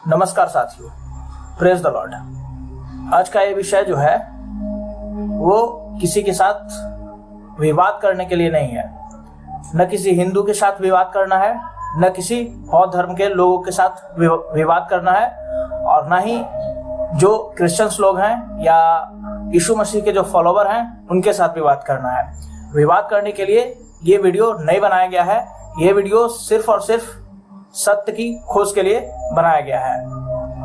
नमस्कार साथियों, praise the Lord. आज का ये विषय जो है वो किसी के साथ विवाद करने के लिए नहीं है। न किसी हिंदू के साथ विवाद करना है, न किसी और धर्म के लोगों के साथ विवाद करना है, और न ही जो क्रिश्चियंस लोग हैं या यीशु मसीह के जो फॉलोवर हैं उनके साथ विवाद करना है। विवाद करने के लिए ये वीडियो नहीं बनाया गया है। ये वीडियो सिर्फ और सिर्फ सत्य की खोज के लिए बनाया गया है।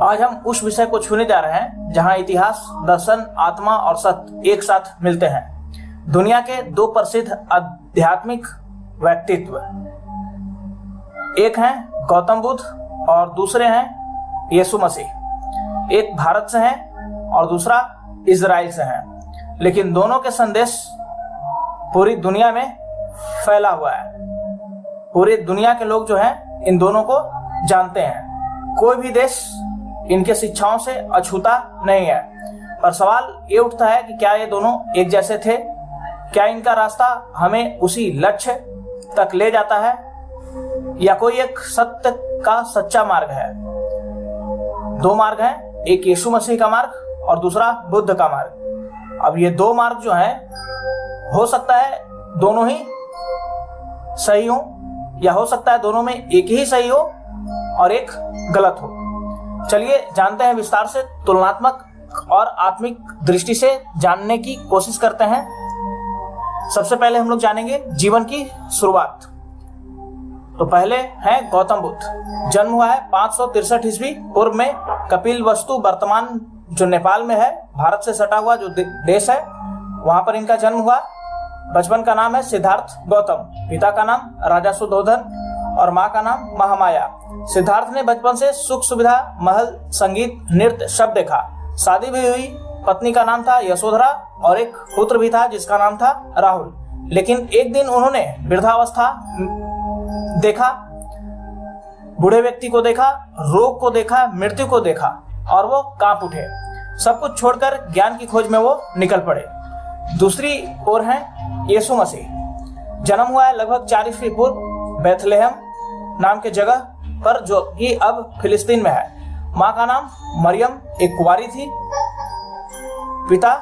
आज हम उस विषय को छूने जा रहे हैं जहां इतिहास, दर्शन, आत्मा और सत्य एक साथ मिलते हैं। दुनिया के दो प्रसिद्ध आध्यात्मिक व्यक्तित्व, एक हैं गौतम बुद्ध और दूसरे हैं यीशु मसीह। एक भारत से हैं और दूसरा इजराइल से हैं, लेकिन दोनों के संदेश पूरी दुनिया में फैला हुआ है। पूरी दुनिया के लोग जो हैं इन दोनों को जानते हैं। कोई भी देश इनके शिक्षाओं से अछूता नहीं है। पर सवाल ये उठता है कि क्या ये दोनों एक जैसे थे? क्या इनका रास्ता हमें उसी लक्ष्य तक ले जाता है, या कोई एक सत्य का सच्चा मार्ग है? दो मार्ग हैं, एक यीशु मसीह का मार्ग और दूसरा बुद्ध का मार्ग। अब ये दो मार्ग जो हैं, हो सकता है दोनों ही सही हो, या हो सकता है दोनों में एक ही सही हो और एक गलत हो। चलिए जानते हैं विस्तार से, तुलनात्मक और आत्मिक दृष्टि से जानने की कोशिश करते हैं। सबसे पहले हम लोग जानेंगे जीवन की शुरुआत। तो पहले है गौतम बुद्ध। जन्म हुआ है 563 ईस्वी पूर्व में कपिलवस्तु, वर्तमान जो नेपाल में है, भारत से सटा हुआ जो देश है, वहां पर इनका जन्म हुआ। बचपन का नाम है सिद्धार्थ गौतम, पिता का नाम राजा सुधोधन और माँ का नाम महामाया। सिद्धार्थ ने बचपन से सुख सुविधा, महल, संगीत, नृत्य सब देखा। शादी भी हुई, पत्नी का नाम था यशोधरा और एक पुत्र भी था जिसका नाम था राहुल। लेकिन एक दिन उन्होंने वृद्धावस्था देखा, बूढ़े व्यक्ति को देखा, रोग को देखा, मृत्यु को देखा और वो कांप उठे। सब कुछ छोड़कर ज्ञान की खोज में वो निकल पड़े। दूसरी ओर है यीशु मसीह। जन्म हुआ है लगभग 4 ईस्वी पूर्व बेथलेहम नाम के जगह पर, जो कि अब फिलिस्तीन में है। माँ का नाम मरियम एक कुंवारी थी। पिता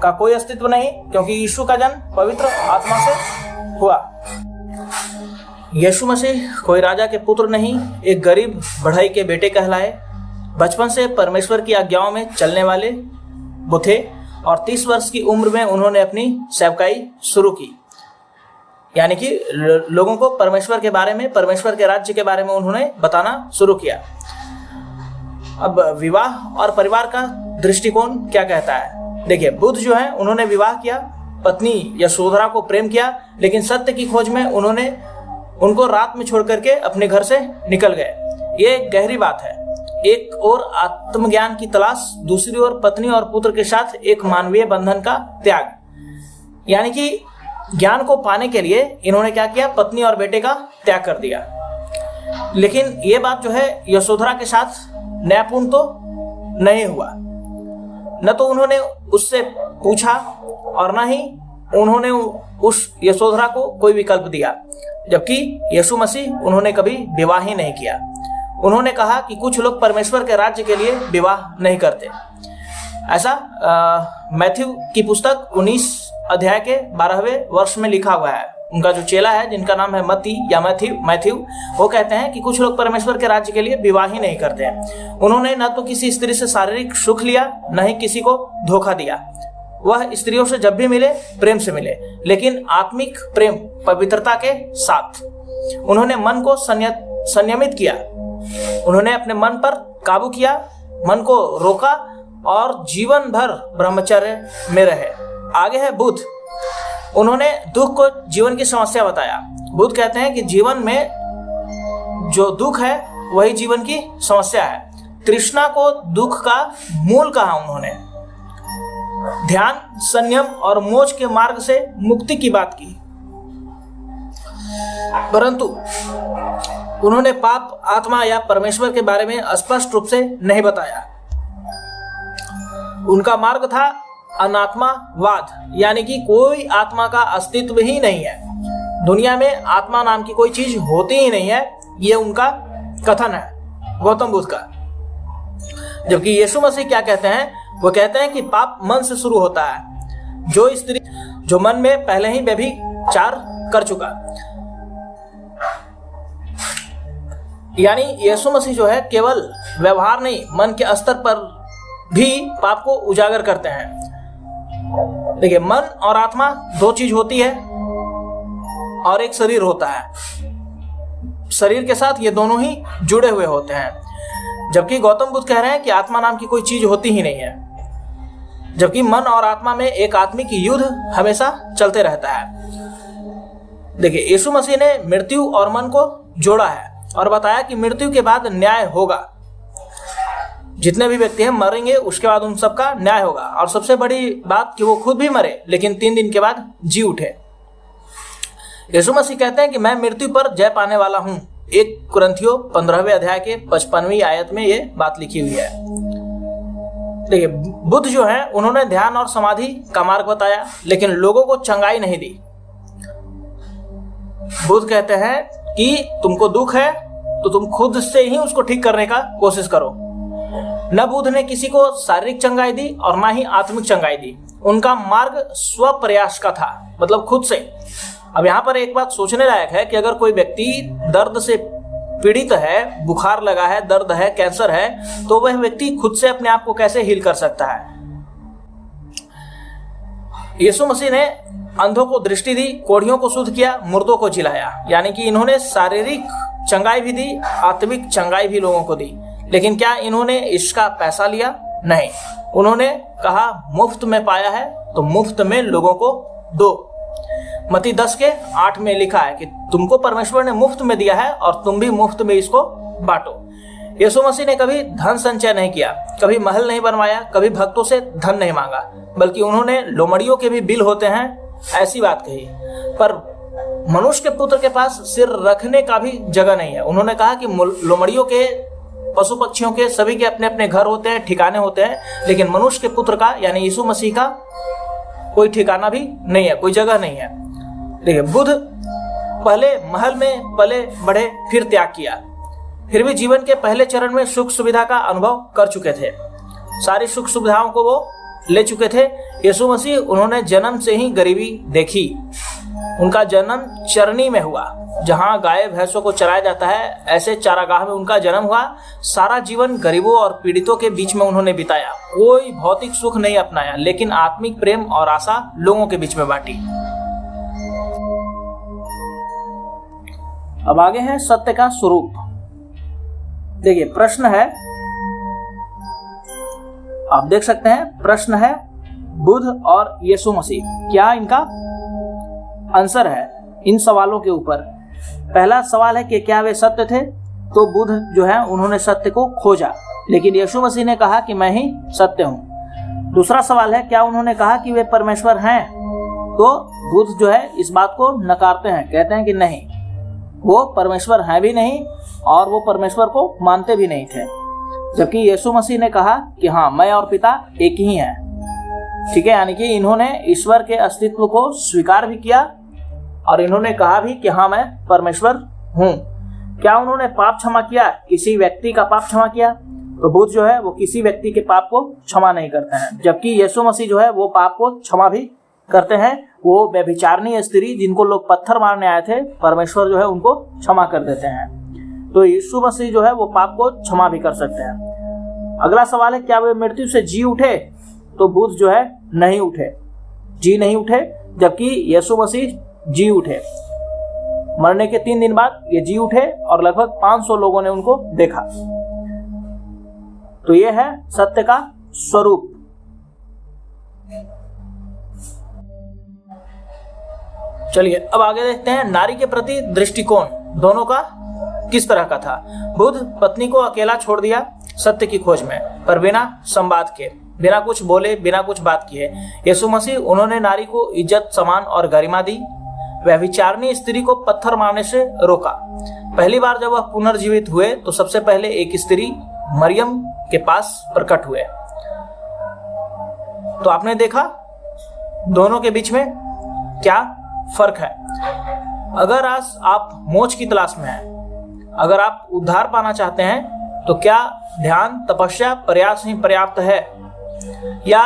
का कोई अस्तित्व नहीं, क्योंकि यीशु का जन्म पवित्र आत्मा से हुआ। यीशु मसीह कोई राजा के पुत्र नहीं, एक गरीब बढ़ई के बेटे कहलाए। बचपन से परमेश्वर की आज्ञाओं में चलने वाले वो थे और 30 वर्ष की उम्र में उन्होंने अपनी सेवकाई शुरू की, यानी कि लोगों को परमेश्वर के बारे में, परमेश्वर के राज्य के बारे में उन्होंने बताना शुरू किया। अब विवाह और परिवार का दृष्टिकोण क्या कहता है? देखिए, बुद्ध जो है उन्होंने विवाह किया, पत्नी यशोधरा को प्रेम किया, लेकिन सत्य की खोज में उन्होंने उनको रात में छोड़ करके अपने घर से निकल गए। ये एक गहरी बात है। एक और आत्मज्ञान की तलाश, दूसरी ओर पत्नी और पुत्र के साथ एक मानवीय बंधन का त्याग। यानी कि ज्ञान को पाने के लिए इन्होंने क्या किया? पत्नी और बेटे का त्याग कर दिया। लेकिन ये बात जो है यशोधरा के साथ न्यायपूर्ण तो नहीं हुआ। न तो उन्होंने उससे पूछा और न ही उन्होंने उस यशोधरा को कोई विकल्प दिया, जबकि यीशु मसीह उन्होंने कभी विवाह ही नहीं किया। उन्होंने कहा कि कुछ लोग परमेश्वर के राज्य के लिए विवाह नहीं करते। ऐसा मैथ्यू की पुस्तक 19 अध्याय के 12वें वर्ष में लिखा हुआ है। उनका जो चेला है, जिनका नाम है मती या मैथ्यू, वो कहते हैं कि कुछ लोग परमेश्वर के राज्य के लिए विवाह ही नहीं करते हैं। उन्होंने न तो किसी स्त्री से शारीरिक सुख लिया, न ही किसी को धोखा दिया। वह स्त्रियों से जब भी मिले प्रेम से मिले, लेकिन आत्मिक प्रेम, पवित्रता के साथ। उन्होंने मन को संयमित किया, उन्होंने अपने मन पर काबू किया, मन को रोका और जीवन भर ब्रह्मचर्य में रहे। आगे है बुद्ध। उन्होंने दुख को जीवन की समस्या बताया। बुद्ध कहते हैं कि जीवन में जो दुख है वही जीवन की समस्या है। तृष्णा को दुख का मूल कहा उन्होंने। ध्यान, संयम और मोक्ष के मार्ग से मुक्ति की बात की, परंतु उन्होंने पाप, आत्मा या परमेश्वर के बारे में स्पष्ट रूप से नहीं बताया। उनका मार्ग था अनात्मावाद, यानी कि कोई आत्मा का अस्तित्व ही नहीं है। दुनिया में आत्मा नाम की कोई चीज होती ही नहीं है, ये उनका कथन है। गौतम बुद्ध का। जबकि यीशु मसीह क्या कहते हैं, वो कहते हैं कि पाप मन से शुरू होता है। जो मन में पहले ही व्यभिचार कर चुका, यानी यीशु मसीह जो है केवल व्यवहार नहीं, मन के स्तर पर भी पाप को उजागर करते हैं। देखिए, मन और आत्मा दो चीज होती है और एक शरीर होता है। शरीर के साथ ये दोनों ही जुड़े हुए होते हैं। जबकि गौतम बुद्ध कह रहे हैं कि आत्मा नाम की कोई चीज होती ही नहीं है। जबकि मन और आत्मा में एक आत्मिक युद्ध हमेशा चलते रहता है। देखिए, यीशु मसीह ने मृत्यु और मन को जोड़ा है और बताया कि मृत्यु के बाद न्याय होगा। जितने भी व्यक्ति हैं मरेंगे, उसके बाद उन सबका न्याय होगा। और सबसे बड़ी बात कि वो खुद भी मरे लेकिन 3 दिन के बाद जी उठे। यीशु मसीह कहते हैं कि मैं मृत्यु पर जय पाने वाला हूं। 1 कुरिन्थियों 15वें अध्याय के 55वीं आयत में ये बात लिखी हुई है। देखिए, बुद्ध जो है उन्होंने ध्यान और समाधि का मार्ग बताया, लेकिन लोगों को चंगाई नहीं दी। बुद्ध कहते हैं कि तुमको दुख है तो तुम खुद से ही उसको ठीक करने का कोशिश करो। न बुद्ध ने किसी को शारीरिक चंगाई दी और ना ही आत्मिक चंगाई दी। उनका मार्ग स्व प्रयास का था, मतलब खुद से। अब यहाँ पर एक बात सोचने लायक है कि अगर कोई व्यक्ति दर्द से पीड़ित है, बुखार लगा है, दर्द है, कैंसर है, तो वह व्यक्ति खुद से अपने आप को कैसे हील कर सकता है। यीशु मसीह ने अंधों को दृष्टि दी, कोढ़ियों को शुद्ध किया, मुर्दों को जिलाया। यानी कि इन्होंने शारीरिक चंगाई भी दी, आत्मिक चंगाई भी लोगों को दी। लेकिन क्या इन्होंने इसका पैसा लिया? नहीं। उन्होंने कहा मुफ्त में पाया है तो मुफ्त में लोगों को दो। मत्ती 10:8 में लिखा है कि तुमको परमेश्वर ने मुफ्त में दिया है और तुम भी मुफ्त में इसको बांटो। यीशु मसीह ने कभी धन संचय नहीं किया, कभी महल नहीं बनवाया, कभी भक्तों से धन नहीं मांगा, बल्कि उन्होंने लोमड़ियों के भी बिल होते हैं ऐसी बात कही। पर मनुष्य के पुत्र के पास सिर रखने का भी जगह नहीं है। उन्होंने कहा कि लोमड़ियों के, पशु पक्षियों के, सभी के अपने अपने घर होते हैं, ठिकाने होते हैं, लेकिन मनुष्य के पुत्र का यानी यीशु मसीह का कोई ठिकाना भी नहीं है, कोई जगह नहीं है। देखिए, बुद्ध पहले महल में पले बढ़े, फिर त्याग किया, फिर भी जीवन के पहले चरण में सुख सुविधा का अनुभव कर चुके थे। सारी सुख सुविधाओं को वो ले चुके थे। यीशु मसीह, उन्होंने जन्म से ही गरीबी देखी। उनका जन्म चरनी में हुआ, जहां गाय भैंसों को चराया जाता है, ऐसे चारागाह में उनका जन्म हुआ। सारा जीवन गरीबों और पीड़ितों के बीच में उन्होंने बिताया। कोई भौतिक सुख नहीं अपनाया, लेकिन आत्मिक प्रेम और आशा लोगों के बीच में बांटी। अब आगे है सत्य का स्वरूप। देखिए, प्रश्न है, आप देख सकते हैं, प्रश्न है बुद्ध और यीशु मसीह, क्या इनका आंसर है इन सवालों के ऊपर। पहला सवाल है कि क्या वे सत्य थे, तो बुद्ध जो है उन्होंने सत्य को खोजा, लेकिन यीशु मसीह ने कहा कि मैं ही सत्य हूं। दूसरा सवाल है, क्या उन्होंने कहा कि वे परमेश्वर हैं, तो बुद्ध जो है इस बात को नकारते हैं, कहते हैं कि नहीं, वो परमेश्वर है भी नहीं और वो परमेश्वर को मानते भी नहीं थे। जबकि यीशु मसीह ने कहा कि हाँ, मैं और पिता एक ही हैं। ठीक है, यानी कि इन्होंने ईश्वर के अस्तित्व को स्वीकार भी किया और इन्होंने कहा भी कि हाँ, मैं परमेश्वर हूँ। क्या उन्होंने पाप क्षमा किया, किसी व्यक्ति का पाप क्षमा किया? तो बुद्ध जो है वो किसी व्यक्ति के पाप को क्षमा नहीं करते हैं। जबकि यीशु मसीह जो है वो पाप को क्षमा भी करते हैं। वो व्यभिचारिणी स्त्री जिनको लोग पत्थर मारने आए थे, परमेश्वर जो है उनको क्षमा कर देते हैं। तो यीशु मसीह जो है वो पाप को क्षमा भी कर सकते हैं। अगला सवाल है, क्या वे मृत्यु से जी उठे? तो बुद्ध जो है नहीं उठे, जी नहीं उठे, जबकि यीशु मसीह जी उठे। मरने के 3 दिन बाद ये जी उठे और लगभग 500 लोगों ने उनको देखा। तो ये है सत्य का स्वरूप। चलिए अब आगे देखते हैं, नारी के प्रति दृष्टिकोण दोनों का किस तरह का था। बुद्ध पत्नी को अकेला छोड़ दिया सत्य की खोज में, पर बिना संवाद के, बिना कुछ बोले, बिना कुछ बात किए। यीशु मसीह, उन्होंने नारी को इज्जत, सम्मान और गरिमा दी। व्यभिचारिणी स्त्री को पत्थर मारने से रोका। पहली बार जब वह पुनर्जीवित हुए तो सबसे पहले एक स्त्री मरियम के पास प्रकट हुए। तो आपने देखा दोनों के बीच में क्या फर्क है। अगर आज आप मोक्ष की तलाश में हैं, अगर आप उद्धार पाना चाहते हैं, तो क्या ध्यान, तपस्या, प्रयास ही पर्याप्त है, या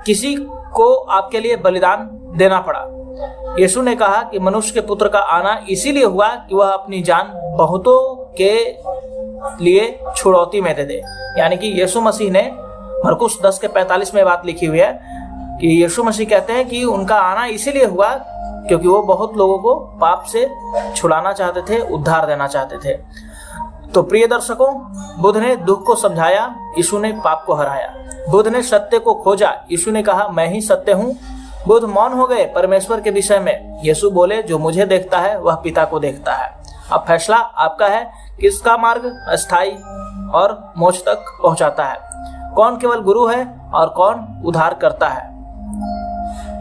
किसी को आपके लिए बलिदान देना पड़ा? यीशु ने कहा कि मनुष्य के पुत्र का आना इसीलिए हुआ कि वह अपनी जान बहुतों के लिए छुड़ौती में दे दे। यानी कि यीशु मसीह ने, मरकुस 10:45 में बात लिखी हुई है कि यीशु मसीह कहते हैं कि उनका आना इसीलिए हुआ क्योंकि वो बहुत लोगों को पाप से छुड़ाना चाहते थे, उद्धार देना चाहते थे। तो प्रिय दर्शकों, बुद्ध ने दुख को समझाया, यीशु ने पाप को हराया। बुद्ध ने सत्य को खोजा, यीशु ने कहा मैं ही सत्य हूँ। बुद्ध मौन हो गए परमेश्वर के विषय में, यीशु बोले जो मुझे देखता है वह पिता को देखता है। अब फैसला आपका है, किसका मार्ग अस्थायी और मोक्ष तक पहुंचाता है, कौन केवल गुरु है और कौन उद्धार करता है।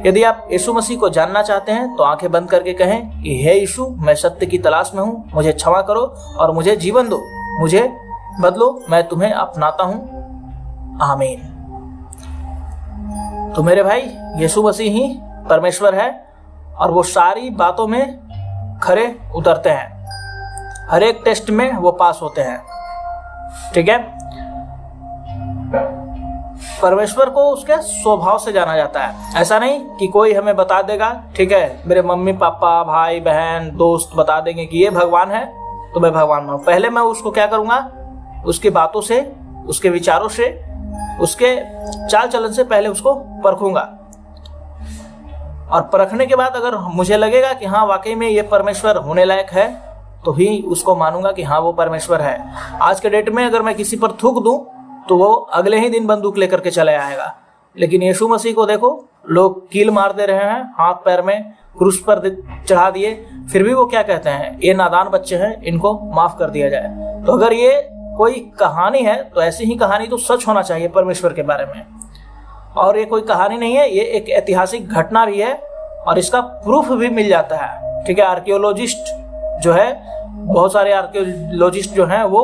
यदि आप यीशु मसीह को जानना चाहते हैं तो आंखें बंद करके कहें कि हे यीशु, मैं सत्य की तलाश में हूँ, मुझे क्षमा करो और मुझे जीवन दो, मुझे बदलो, मैं तुम्हें अपनाता हूँ, आमीन। तो मेरे भाई, यीशु मसीह ही परमेश्वर है और वो सारी बातों में खरे उतरते हैं, हर एक टेस्ट में वो पास होते हैं। ठीक है, परमेश्वर को उसके स्वभाव से जाना जाता है। ऐसा नहीं कि कोई हमें बता देगा, ठीक है, मेरे मम्मी पापा, भाई बहन, दोस्त बता देंगे कि ये भगवान है तो मैं भगवान मानूं। पहले मैं उसको क्या करूंगा, उसकी बातों से, उसके विचारों से, उसके चाल चलन से पहले उसको परखूंगा, और परखने के बाद अगर मुझे लगेगा कि हाँ वाकई में ये परमेश्वर होने लायक है तो ही उसको मानूंगा कि हाँ वो परमेश्वर है। आज के डेट में अगर मैं किसी पर थूक दूं तो वो अगले ही दिन बंदूक लेकर के चले आएगा, लेकिन यीशु मसीह को देखो, लोग कील मार दे रहे हैं, हाथ पैर में क्रूस पर चढ़ा दिए, फिर भी वो क्या कहते हैं, ये नादान बच्चे हैं, इनको माफ कर दिया जाए। तो अगर ये कोई कहानी है तो ऐसी ही कहानी तो सच होना चाहिए परमेश्वर के बारे में। और ये कोई कहानी नहीं है, ये एक ऐतिहासिक घटना भी है और इसका प्रूफ भी मिल जाता है। ठीक है, आर्कियोलॉजिस्ट जो है, बहुत सारे आर्कियोलॉजिस्ट जो हैं वो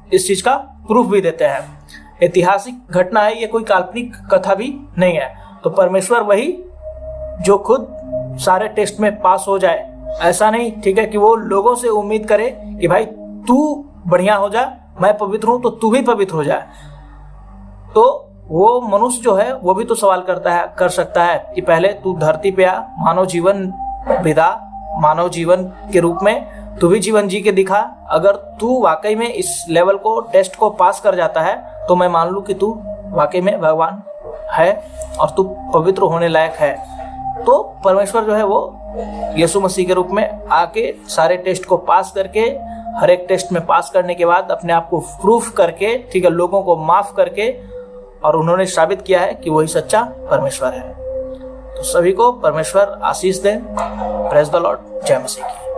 इस चीज का प्रूफ भी देते हैं। ऐतिहासिक घटना है, ये कोई काल्पनिक कथा भी नहीं है। तो परमेश्वर वही जो खुद सारे टेस्ट में पास हो जाए, ऐसा नहीं, ठीक है, कि वो लोगों से उम्मीद करे कि भाई तू बढ़िया हो जा, मैं पवित्र हूं तो तू भी पवित्र हो जाए। तो वो मनुष्य जो है वो भी तो सवाल कर सकता है कि पहले तू धरती पे आ, मानव जीवन विदा, मानव जीवन के रूप में तू भी जीवन जी के दिखा। अगर तू वाकई में इस लेवल को, टेस्ट को पास कर जाता है तो मैं मान लूं कि तू वाकई में भगवान है और तू पवित्र होने लायक है। तो परमेश्वर जो है वो यीशु मसीह के रूप में आके सारे टेस्ट को पास करके, हर एक टेस्ट में पास करने के बाद अपने आप को प्रूफ करके, ठीक है, लोगों को माफ करके, और उन्होंने साबित किया है कि वही सच्चा परमेश्वर है। तो सभी को परमेश्वर आशीष दे। Praise the lord. जय मसीह की।